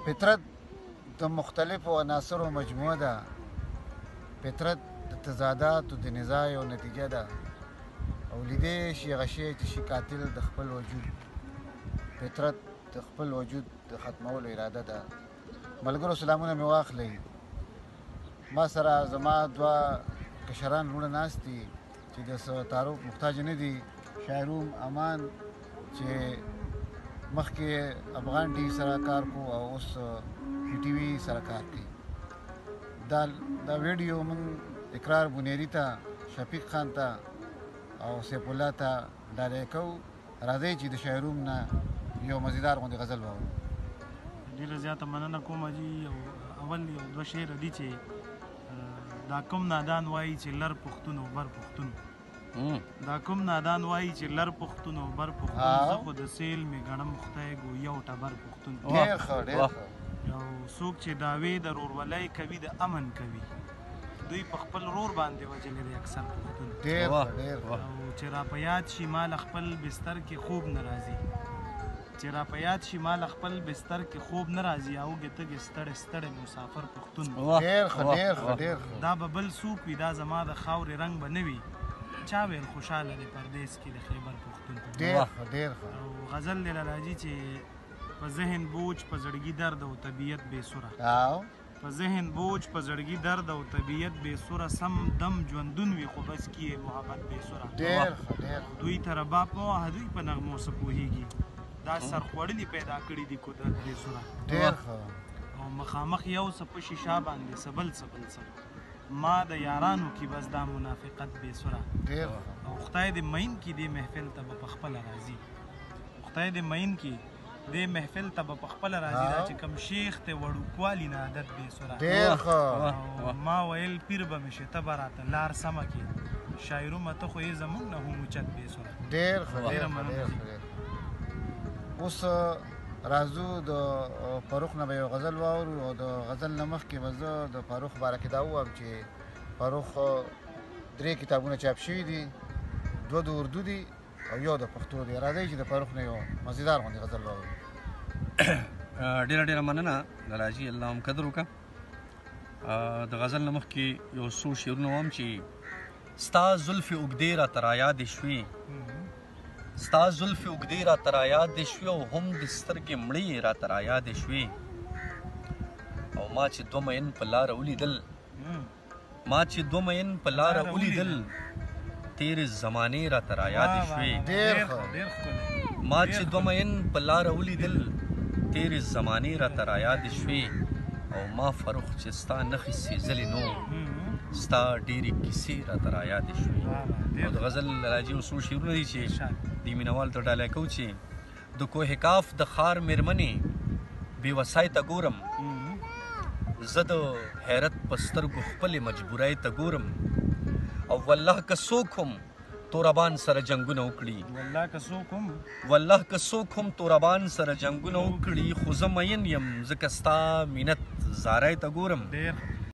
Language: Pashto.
فطرت د مختلفو عناصرو مجموعه ده. فطرت د تضاداتو د نزاع یو نتیجه ده او لیدې شي هغه شی چې شي قاتل د خپل وجود. فطرت د خپل وجود د ختمولو اراده ده. ملګرو سلامونه مې واخلئ. ما سره زما دوه کشران وروڼه ناست دي چې د څه تعارف محتاج نه دي. شاعروم امان چې مخکې افغان ټي وي سره کار کو او اوس پی ټي وي سره کار کوي. دا ویډیو موږ اقرار بنیری ته، شفیق خان ته او سیف الله ته ډالۍ کوو. راځئ چې د شاعروم نه یو مزیدار غوندې غزل واورو. ډېره زیاته مننه کوم جي. اول یو دوه شعر دي چې دا کوم نادان وایي چې لر پښتون او بر پښتون، دا کوم نادان وایي چې لر پښتون او بر پښتون، زه خو د سیل مې ګڼم خدای ګویا او ټبر پښتون. ډېر ښه ډېر ښه. یو څوک چې دعوې د رورولۍ کوي د امن کوي، دوی په خپل رور باندې وجلې دی اکثر پښتون. ډېر ښه ډېر ښه. او چې راپه یاد شي مال خپل بستر کې خوب نه راځي، چې راپه یاد شي مال خپل بستر کې خوب نه راځي، اوږې تږې ستړی ستړی مسافر پښتون. ډېر ښه ډېر ښه ډېر ښه. دا به بل څوک وي، دا زما د خاورې رنګ به نه وي، چا ویل خوشحاله دی پردیس کې د خیبر پښتون. ډېر ښه ډېر ښه. او غزل دی راځي چې په ذهن بوج په زړګي درد او طبیعت بې سوره، په ذهن بوج په زړګي درد او طبیعت بې سوره، سم دم ژوندون وي خو بس کې محبت بې سوره. ډېر ښه ډېر ښه. دوی ته رباب مه وهه، دوی په نغمو څه پوهېږي، دا سرخوړلي پیدا کړي دي قدرت بې سوره. ډېر ښه. او مخامخ یو څه په شیشه باندې څه بل څه بل څه، ما د یارانو کې بس دا منافقت بې سوره. ډېر ښه. او خدای دې مین کې دې محفل ته به په خپله راځي، خدای دې مین کې دې محفل ته به په خپله راځي، دا چې کوم شیخ ته وړوکوالي نه عادت بې سوره. ډېر ښه. او ما ویل پیر به مې شي ته به راته لار سمه کې، شاعرومه ته خو یې زمونږ نه هم اوچت بې سوره. ډېر ښه ډېر ښه ډېر ښه. اوس راځو د فاروق نه به یو غزل واورو او د غزل نه مخکې به زه د فاروق باره کې دا ووایم چې فاروق 3 کتابونه چاپ شوي دي، 2 د اردو دي او یو د پښتو دی. راځئ چې د فاروق نه یو مزیدار غوندې غزل واورو. ډېره مننه راځي، الله هم قدر وکړه. د غزل نه مخکې یو څو شعرونه وایم چې ستا زلفې اوږدې راته رایادې شوې، ستا زلفې اوږدې راته رایادې شوې او هم د سترګې مړې راته رایادې شوې، او ما چې 2 مین په لاره ولیدل، ما چې 2 مین په لاره ولیدل، تیرې زمانې راته رایادې شوې. ډېر ښه. ما چې 2 مین په لاره ولیدل، تیرې زمانې راته رایادې شوې، او ما فروخ چې ستا نښې سېزلې نو، ستا ډېرې کیسې راته رایادې شوې. او د غزل راځي یو څو شعرونه دي چې دې مینوال ته ډالۍ کوو چې د کوه کاف د ښار مېرمنې بې وسای ته ګورم، زه د حیرت په سترګو خپلې مجبورۍ ته ګورم، او والله که څوک هم توربان سره جنګونه وکړي، والله که څوک هم توربان سره جنګونه وکړي، خو زه مین یم ځکه ستا مینت زاری ته ګورم.